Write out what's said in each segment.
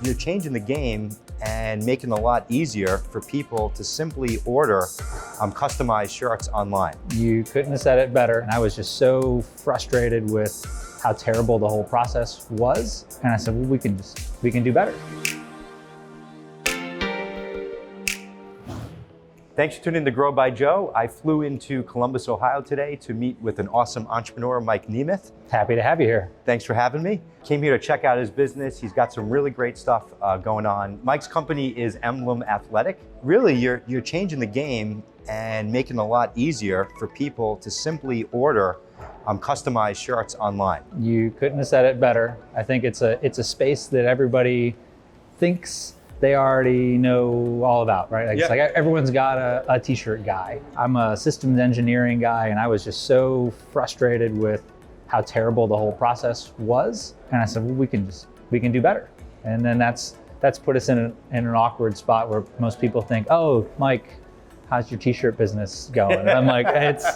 you're changing the game and making it a lot easier for people to simply order customized shirts online. You couldn't have said it better. And I was just so frustrated with how terrible the whole process was. And I said, well, we can do better. Thanks for tuning in to Grow by Joe. I flew into Columbus, Ohio today to meet with an awesome entrepreneur, Mike Nemeth. Happy to have you here. Thanks for having me. Came here to check out his business. He's got some really great stuff going on. Mike's company is Emblem Athletic. Really, you're changing the game and making it a lot easier for people to simply order customized shirts online. You couldn't have said it better. I think it's a space that everybody thinks they already know all about, right? It's like everyone's got a t-shirt guy. I'm a systems engineering guy, and I was just so frustrated with how terrible the whole process was. And I said, well, we can do better. And then that's put us in an awkward spot where most people think, oh, Mike, how's your t-shirt business going? And I'm like, it's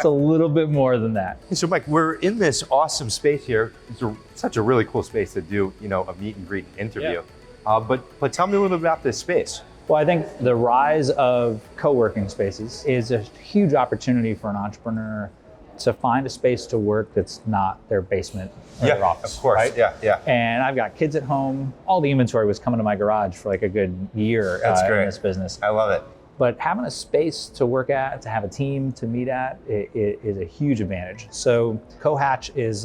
a little bit more than that. So Mike, we're in this awesome space here. It's such a really cool space to do, a meet and greet interview. Yeah. But tell me a little bit about this space. Well, I think the rise of co-working spaces is a huge opportunity for an entrepreneur to find a space to work that's not their basement or their office. Of course, right? yeah. And I've got kids at home. All the inventory was coming to my garage for like a good year in this business. I love it. But having a space to work at, to have a team to meet at, it is a huge advantage. So CoHatch is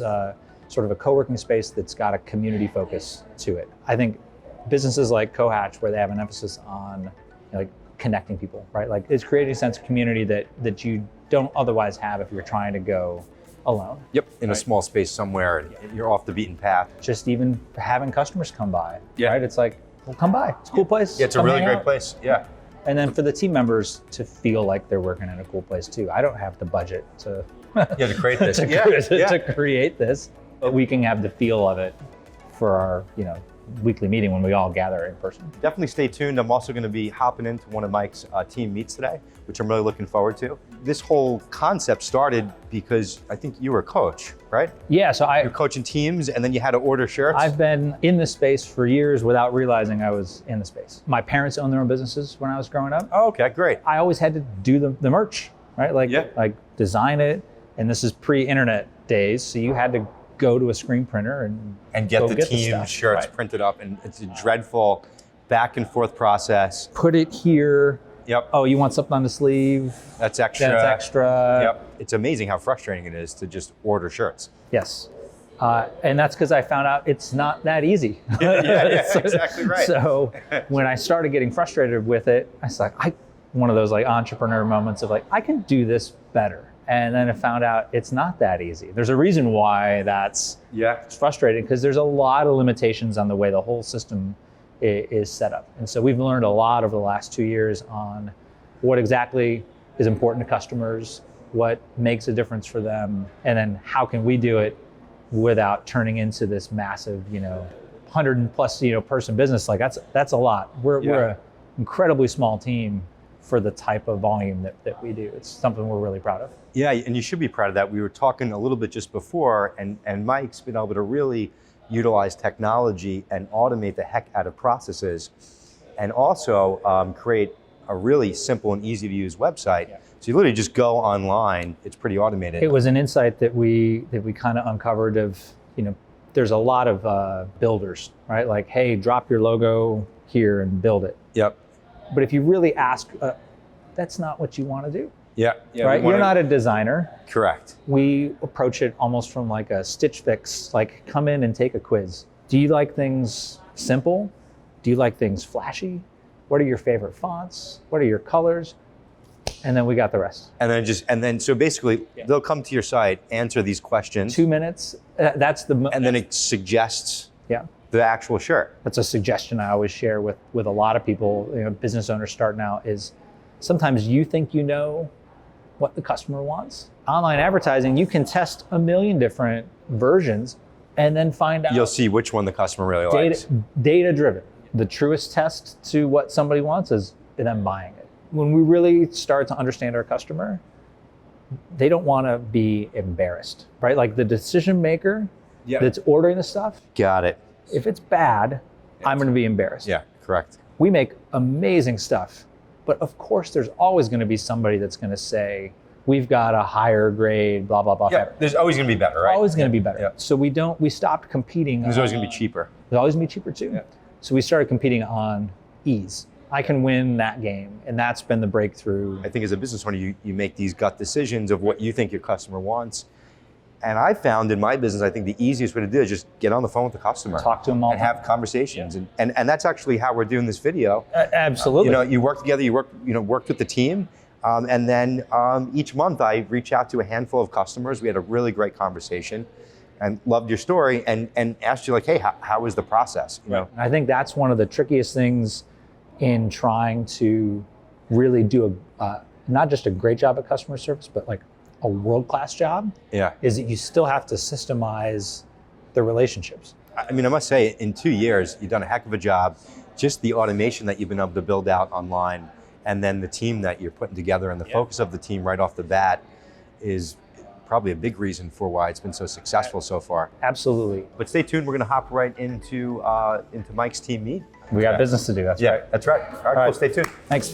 sort of a co-working space that's got a community focus to it. I think businesses like CoHatch, where they have an emphasis on like connecting people, right? Like it's creating a sense of community that you don't otherwise have if you're trying to go alone. Yep, in a small space somewhere, and you're off the beaten path. Just even having customers come by, right? It's like, well, come by, it's a cool place. Yeah, it's a really great place, yeah. And then for the team members to feel like they're working in a cool place too. I don't have the budget to to create this. to create this, but we can have the feel of it for our, weekly meeting when we all gather in person. Definitely stay tuned. I'm also going to be hopping into one of Mike's team meets today, which I'm really looking forward to. This whole concept started because I think you were a coach, right? Yeah, so you're coaching teams and then you had to order shirts. I've been in this space for years without realizing I was in the space. My parents owned their own businesses when I was growing up. Oh, okay, great. I always had to do the merch, right? Like design it. And this is pre-internet days, so you had to go to a screen printer and get the team shirts printed up, and it's a dreadful back and forth process. Put it here. Yep. Oh, you want something on the sleeve? That's extra. That's extra. Yep. It's amazing how frustrating it is to just order shirts. Yes. And that's because I found out it's not that easy. Exactly right. So when I started getting frustrated with it, I was like, one of those like entrepreneur moments of like, I can do this better. And then I found out it's not that easy. There's a reason why that's frustrating, because there's a lot of limitations on the way the whole system is set up. And so we've learned a lot over the last 2 years on what exactly is important to customers, what makes a difference for them, and then how can we do it without turning into this massive, 100+ person business. Like that's a lot. We're an incredibly small team for the type of volume that we do. It's something we're really proud of. Yeah, and you should be proud of that. We were talking a little bit just before, and Mike's been able to really utilize technology and automate the heck out of processes, and also create a really simple and easy to use website. Yeah. So you literally just go online, it's pretty automated. It was an insight that we kind of uncovered of, there's a lot of builders, right? Like, hey, drop your logo here and build it. Yep. But if you really ask, that's not what you want to do. Yeah. Right? You're not a designer. Correct. We approach it almost from like a Stitch Fix, like come in and take a quiz. Do you like things simple? Do you like things flashy? What are your favorite fonts? What are your colors? And then we got the rest. And then so basically they'll come to your site, answer these questions. 2 minutes. And then it suggests the actual shirt. That's a suggestion I always share with a lot of people, business owners starting out, is sometimes you think you know what the customer wants. Online advertising, you can test a million different versions and then find out. You'll see which one the customer really likes. Data driven. The truest test to what somebody wants is them buying it. When we really start to understand our customer, they don't want to be embarrassed, right? Like the decision maker that's ordering the stuff. Got it. If it's bad, I'm going to be embarrassed. Yeah, correct. We make amazing stuff, but of course there's always going to be somebody that's going to say, we've got a higher grade, blah, blah, blah. Yeah, there's always going to be better, right? Always going to be better. Yeah. So we stopped competing. There's always going to be cheaper. There's always going to be cheaper too. Yeah. So we started competing on ease. I can win that game, and that's been the breakthrough. I think as a business owner, you make these gut decisions of what you think your customer wants. And I found in my business, I think the easiest way to do it is just get on the phone with the customer. Talk to them all. And have conversations. Yeah. And that's actually how we're doing this video. Absolutely. You work together, worked with the team. And then each month I reach out to a handful of customers. We had a really great conversation and loved your story and asked you like, hey, how was the process? You know? I think that's one of the trickiest things in trying to really do not just a great job at customer service, but like a world-class job. Yeah. Is that you still have to systemize the relationships. I mean, I must say, in 2 years, you've done a heck of a job. Just the automation that you've been able to build out online, and then the team that you're putting together and the focus of the team right off the bat is probably a big reason for why it's been so successful so far. Absolutely. But stay tuned, we're gonna hop right into Mike's team meet. We got business to do, that's right. That's right. All right, cool, stay tuned. Thanks.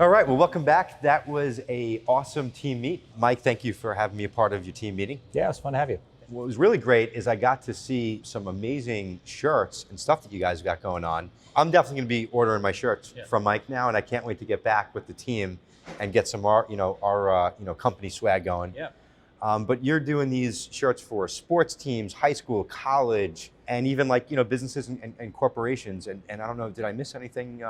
All right, well, welcome back. That was an awesome team meet. Mike, thank you for having me a part of your team meeting. Yeah, it was fun to have you. What was really great is I got to see some amazing shirts and stuff that you guys got going on. I'm definitely going to be ordering my shirts from Mike now, and I can't wait to get back with the team and get some our company swag going. Yeah. But you're doing these shirts for sports teams, high school, college, and even like businesses and corporations. And I don't know, did I miss anything?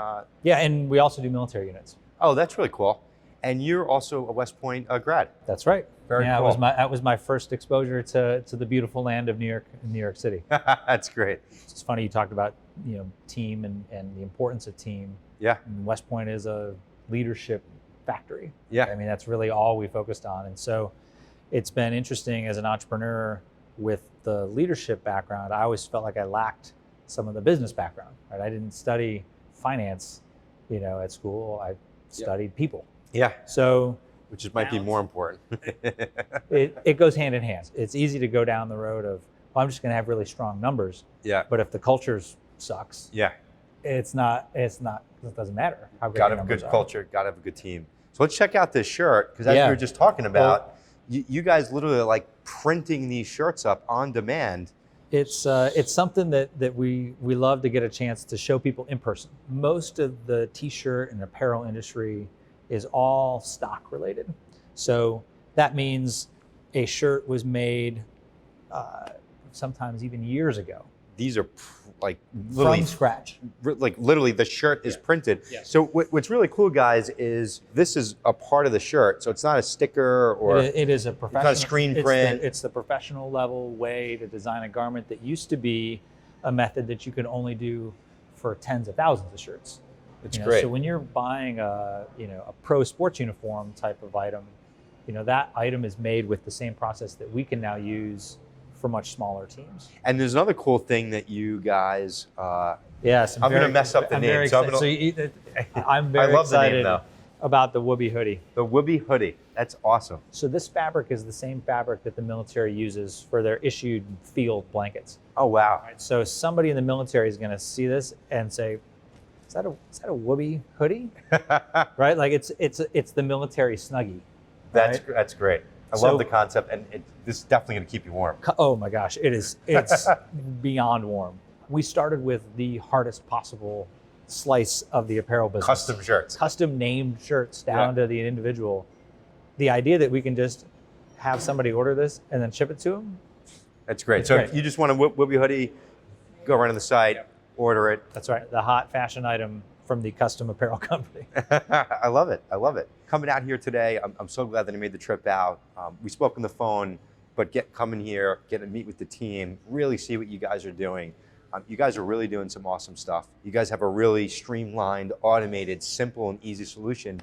Yeah, and we also do military units. Oh, that's really cool. And you're also a West Point grad. That's right. Very cool. That was my first exposure to the beautiful land of New York City. That's great. It's funny you talked about team and the importance of team. Yeah. And West Point is a leadership factory. Yeah. I mean, that's really all we focused on. And so it's been interesting as an entrepreneur with the leadership background. I always felt like I lacked some of the business background. Right? I didn't study finance, at school. I studied people. Yeah. So, which might be more important. it goes hand in hand. It's easy to go down the road of, well, I'm just going to have really strong numbers. Yeah. But if the culture sucks, yeah, it doesn't matter how great got the to have a numbers good are. culture, got to have a good team. So let's check out this shirt, because as we were just talking about, you guys literally are like printing these shirts up on demand. It's something that we love to get a chance to show people in person. Most of the t-shirt and apparel industry is all stock related. So that means a shirt was made sometimes even years ago. These are like literally from scratch. Like literally the shirt is printed. Yes. So what's really cool, guys, is this is a part of the shirt. So it's not a sticker or it is a professional. It's not a screen print. It's the professional level way to design a garment that used to be a method that you could only do for tens of thousands of shirts. It's great. So when you're buying a pro sports uniform type of item, that item is made with the same process that we can now use for much smaller teams. And there's another cool thing that you guys. Yes, I'm going to mess up the name. I'm very love the name, excited though. About the Whoopee hoodie. The Whoopee hoodie. That's awesome. So this fabric is the same fabric that the military uses for their issued field blankets. Oh wow! Right, so somebody in the military is going to see this and say, "Is that a Whoopee hoodie?" Right? Like it's the military Snuggie. Right? That's great. I love the concept, and this is definitely going to keep you warm. Oh my gosh, it's beyond warm. We started with the hardest possible slice of the apparel business. Custom shirts. Custom named shirts down to the individual. The idea that we can just have somebody order this and then ship it to them. That's great. So if you just want a Whoopee hoodie, go right on the site, order it. That's right. The hot fashion item from the custom apparel company. I love it. I love it. Coming out here today, I'm so glad that I made the trip out. We spoke on the phone, but coming here, get to meet with the team, really see what you guys are doing. You guys are really doing some awesome stuff. You guys have a really streamlined, automated, simple, and easy solution.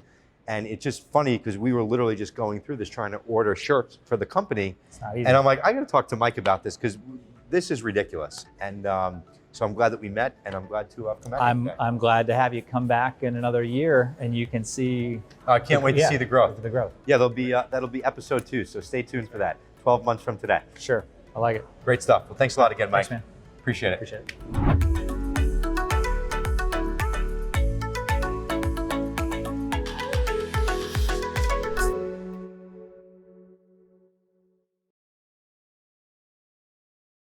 And it's just funny because we were literally just going through this trying to order shirts for the company. It's not easy. And I'm like, I got to talk to Mike about this because this is ridiculous. And so I'm glad that we met, and I'm glad to come back. I'm glad to have you come back in another year, and you can see. I can't wait to see the growth. The growth. Yeah, that'll be episode 2. So stay tuned for that. 12 months from today. Sure, I like it. Great stuff. Well, thanks a lot again, Mike. Thanks, man. Appreciate it. Appreciate it.